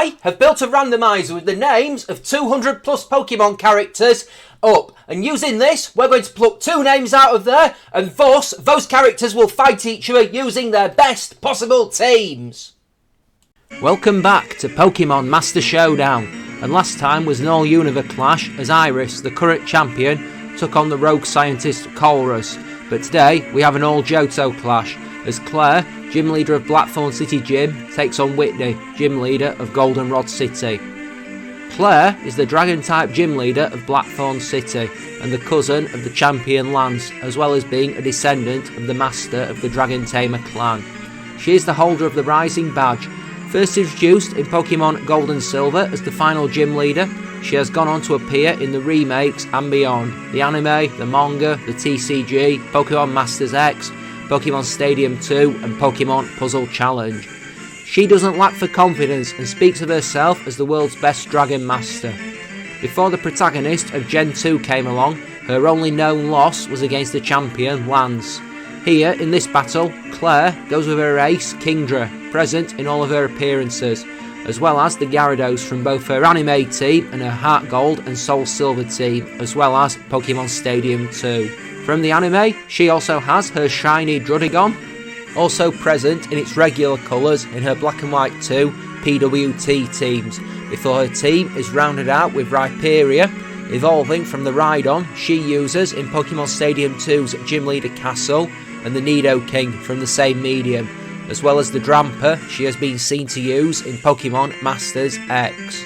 I have built a randomizer with the names of 200 plus Pokemon characters up, and using this we're going to pluck 2 names out of there, and thus those characters will fight each other using their best possible teams. Welcome back to Pokemon Master Showdown, and last time was an all-universe clash as Iris, the current champion, took on the rogue scientist Colrus, but today we have an all-Johto clash as Clair, gym leader of Blackthorn City Gym, takes on Whitney, gym leader of Goldenrod City. Clair is the Dragon-type gym leader of Blackthorn City and the cousin of the champion Lance, as well as being a descendant of the master of the Dragon Tamer clan. She is the holder of the Rising Badge. First introduced in Pokemon Gold and Silver as the final gym leader, she has gone on to appear in the remakes and beyond, the anime, the manga, the TCG, Pokemon Masters X, Pokemon Stadium 2 and Pokemon Puzzle Challenge. She doesn't lack for confidence and speaks of herself as the world's best Dragon Master. Before the protagonist of Gen 2 came along, her only known loss was against the champion Lance. Here, in this battle, Clair goes with her ace, Kingdra, present in all of her appearances, as well as the Gyarados from both her anime team and her Heart Gold and Soul Silver team, as well as Pokemon Stadium 2. From the anime, she also has her shiny Druddigon, also present in its regular colours in her Black and White 2 PWT teams, before her team is rounded out with Rhyperior, evolving from the Rhydon she uses in Pokemon Stadium 2's Gym Leader Castle, and the Nidoking from the same medium, as well as the Dramper she has been seen to use in Pokemon Masters X.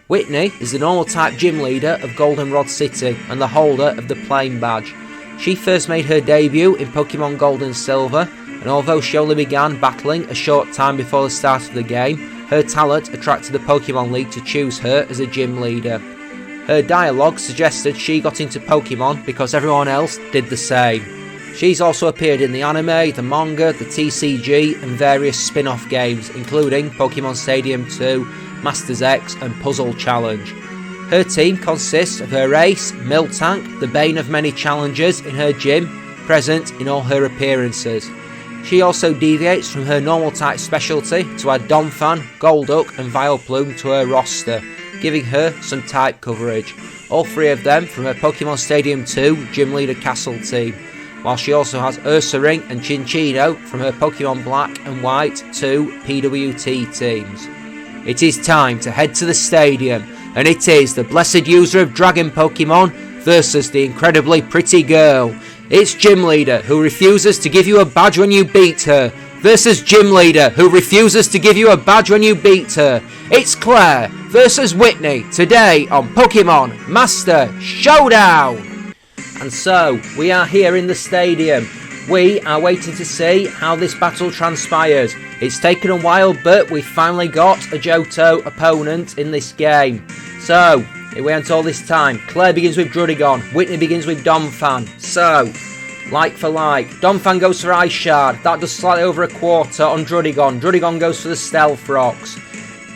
Whitney is the normal type gym leader of Goldenrod City and the holder of the Plain Badge. She first made her debut in Pokemon Gold and Silver, and although she only began battling a short time before the start of the game, her talent attracted the Pokemon League to choose her as a gym leader. Her dialogue suggested she got into Pokemon because everyone else did the same. She's also appeared in the anime, the manga, the TCG and various spin-off games, including Pokemon Stadium 2, Masters X and Puzzle Challenge. Her team consists of her ace, Miltank, the bane of many challengers in her gym, present in all her appearances. She also deviates from her normal type specialty to add Donphan, Golduck and Vileplume to her roster, giving her some type coverage, all 3 of them from her Pokemon Stadium 2 Gym Leader Castle team, while she also has Ursaring and Chinchino from her Pokemon Black and White 2 PWT teams. It is time to head to the stadium, and it is the blessed user of Dragon Pokemon versus the incredibly pretty girl. It's Gym Leader who refuses to give you a badge when you beat her versus Gym Leader who refuses to give you a badge when you beat her. It's Clair versus Whitney today on Pokemon Master Showdown. And so, we are here in the stadium. We are waiting to see how this battle transpires. It's taken a while, but we finally got a Johto opponent in this game. So, here we went all this time. Clair begins with Druddigon. Whitney begins with Donphan. So, like for like. Donphan goes for Ice Shard. That does slightly over a quarter on Druddigon. Druddigon goes for the Stealth Rocks.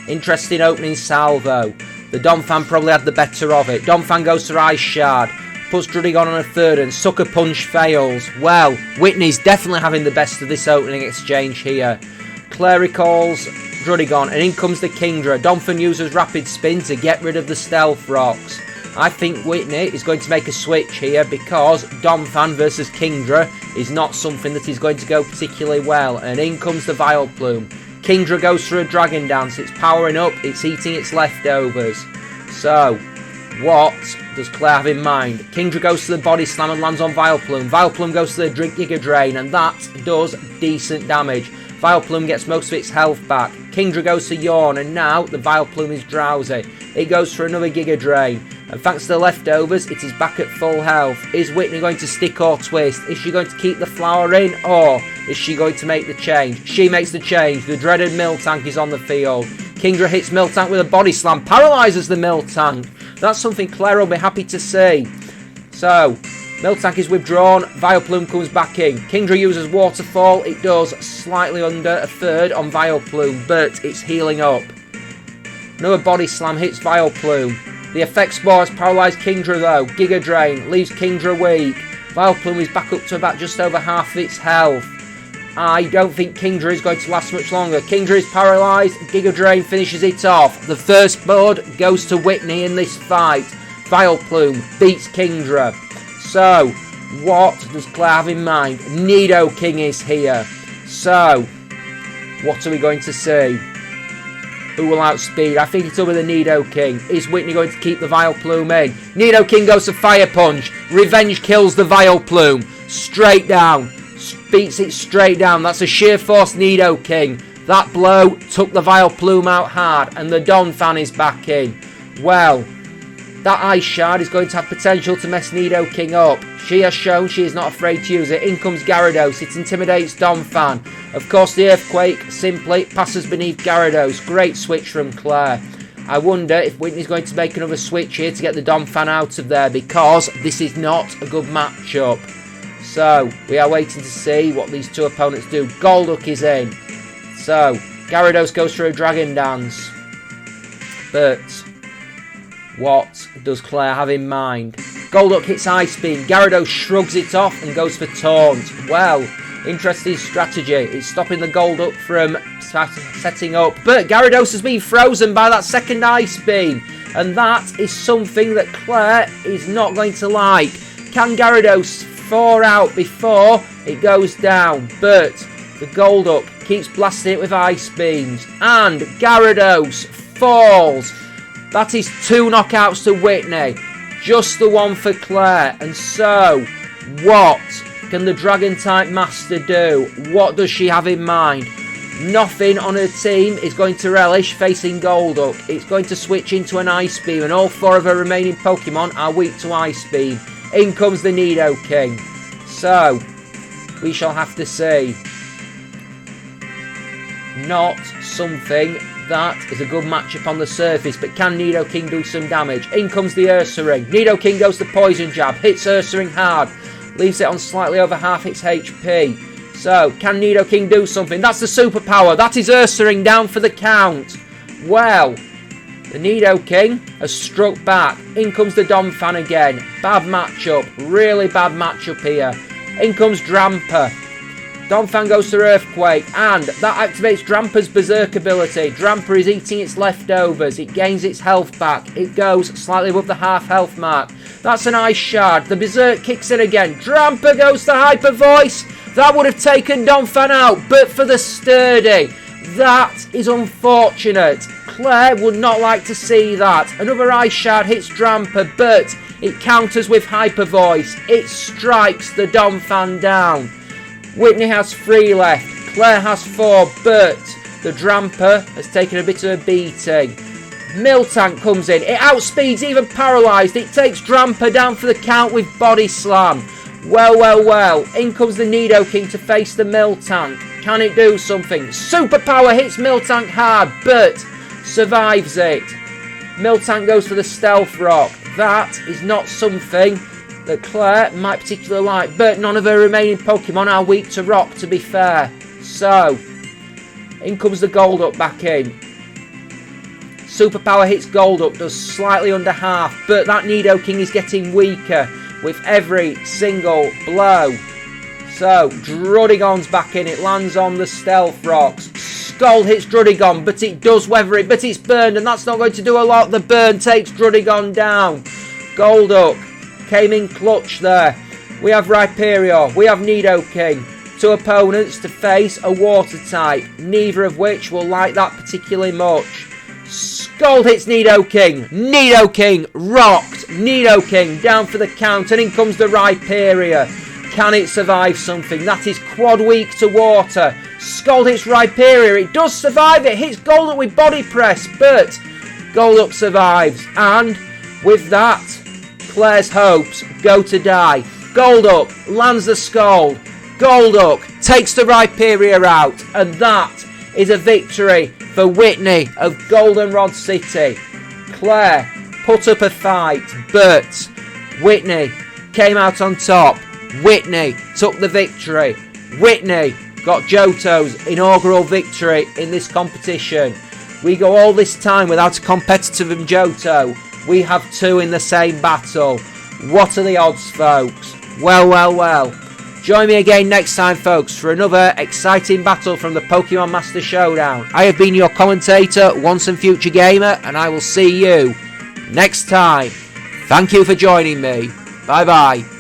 Interesting opening salvo. The Donphan probably had the better of it. Donphan goes for Ice Shard. Puts Druddigon on a third and Sucker Punch fails. Well, Whitney's definitely having the best of this opening exchange here. Clair recalls Druddigon and in comes the Kingdra. Donphan uses Rapid Spin to get rid of the Stealth Rocks. I think Whitney is going to make a switch here because Donphan versus Kingdra is not something that is going to go particularly well. And in comes the Vileplume. Kingdra goes through a Dragon Dance. It's powering up. It's eating its leftovers. So, what does Clair have in mind? Kingdra goes to the Body Slam and lands on Vileplume. Vileplume goes to the Giga Drain and that does decent damage. Vileplume gets most of its health back. Kingdra goes to Yawn and now the Vileplume is drowsy. It goes for another Giga Drain. And thanks to the leftovers, it is back at full health. Is Whitney going to stick or twist? Is she going to keep the flower in or is she going to make the change? She makes the change. The dreaded Miltank is on the field. Kingdra hits Miltank with a Body Slam, paralyses the Miltank. That's something Clair will be happy to see. So, Miltank is withdrawn, Vileplume comes back in. Kingdra uses Waterfall, it does slightly under a third on Vileplume, but it's healing up. Another Body Slam hits Vileplume. The Effect Spore has paralysed Kingdra though. Giga Drain leaves Kingdra weak. Vileplume is back up to about just over half of its health. I don't think Kingdra is going to last much longer. Kingdra is paralysed. Giga Drain finishes it off. The first blood goes to Whitney in this fight. Vileplume beats Kingdra. So, what does Clair have in mind? Nidoking is here. So, what are we going to see? Who will outspeed? I think it'll be the Nidoking. Is Whitney going to keep the Vileplume in? Nidoking goes to Fire Punch. Revenge kills the Vileplume. Straight down. Beats it straight down. That's a sheer force Nidoking. That blow took the Vileplume out hard. And the Donphan is back in. Well, that Ice Shard is going to have potential to mess Nidoking up. She has shown she is not afraid to use it. In comes Gyarados. It intimidates Donphan. Of course, the Earthquake simply passes beneath Gyarados. Great switch from Clair. I wonder if Whitney's going to make another switch here to get the Donphan out of there, because this is not a good matchup. So, we are waiting to see what these two opponents do. Golduck is in. So, Gyarados goes through a Dragon Dance. But what does Clair have in mind? Golduck hits Ice Beam. Gyarados shrugs it off and goes for Taunt. Well, interesting strategy. It's stopping the Golduck from setting up. But Gyarados has been frozen by that second Ice Beam. And that is something that Clair is not going to like. Can Gyarados thaw out before it goes down? But the Golduck keeps blasting it with Ice Beams. And Gyarados falls. That is 2 knockouts to Whitney. Just the one for Clair. And so, what can the Dragon-type Master do? What does she have in mind? Nothing on her team is going to relish facing Golduck. It's going to switch into an Ice Beam, and all 4 of her remaining Pokemon are weak to Ice Beam. In comes the Nidoking. So, we shall have to see. Not something that is a good matchup on the surface, but can Nidoking do some damage? In comes the Ursaring. Nidoking goes the Poison Jab, hits Ursaring hard, leaves it on slightly over half its HP. So, can Nidoking do something? That's the superpower. That is Ursaring down for the count. Well, the Nidoking has struck back. In comes the Donphan again. Bad matchup. Really bad matchup here. In comes Drampa. Donphan goes to Earthquake, and that activates Drampa's Berserk ability. Drampa is eating its leftovers. It gains its health back. It goes slightly above the half health mark. That's an Ice Shard. The Berserk kicks in again. Drampa goes to Hyper Voice. That would have taken Donphan out, but for the Sturdy. That is unfortunate. Clair would not like to see that. Another Ice Shard hits Drampa, but it counters with Hyper Voice. It strikes the Donphan down. Whitney has 3 left. Clair has 4, but the Drampa has taken a bit of a beating. Miltank comes in. It outspeeds even paralysed. It takes Drampa down for the count with Body Slam. Well, well, well. In comes the Nidoking to face the Miltank. Can it do something? Superpower hits Miltank hard, but survives it. Miltank goes for the Stealth Rock. That is not something that Clair might particularly like, but none of her remaining Pokemon are weak to Rock, to be fair. So, in comes the Golduck back in. Superpower hits Golduck, does slightly under half, but that Nidoking is getting weaker with every single blow. So, Druddigon's back in. It lands on the Stealth Rocks. Scald hits Druddigon, but it does weather it, but it's burned, and that's not going to do a lot. The burn takes Druddigon down. Golduck came in clutch there. We have Rhyperior, we have Nidoking. 2 opponents to face a Water type, neither of which will like that particularly much. Scald hits Nidoking. Nidoking rocked. Nidoking down for the count, and in comes the Rhyperior. Can it survive something? That is quad weak to water. Scald hits Rhyperior. It does survive. It hits Golduck with Body Press, but Golduck survives. And with that, Clair's hopes go to die. Golduck lands the Scald. Golduck takes the Rhyperior out, and that is a victory for Whitney of Goldenrod City. Clair put up a fight, but Whitney came out on top. Whitney took the victory. Whitney got Johto's inaugural victory in this competition. We go all this time without a competitor in Johto. We have 2 in the same battle. What are the odds, folks? Well, well, well. Join me again next time, folks, for another exciting battle from the Pokemon Master Showdown. I have been your commentator, once and future gamer, and I will see you next time. Thank you for joining me. Bye bye.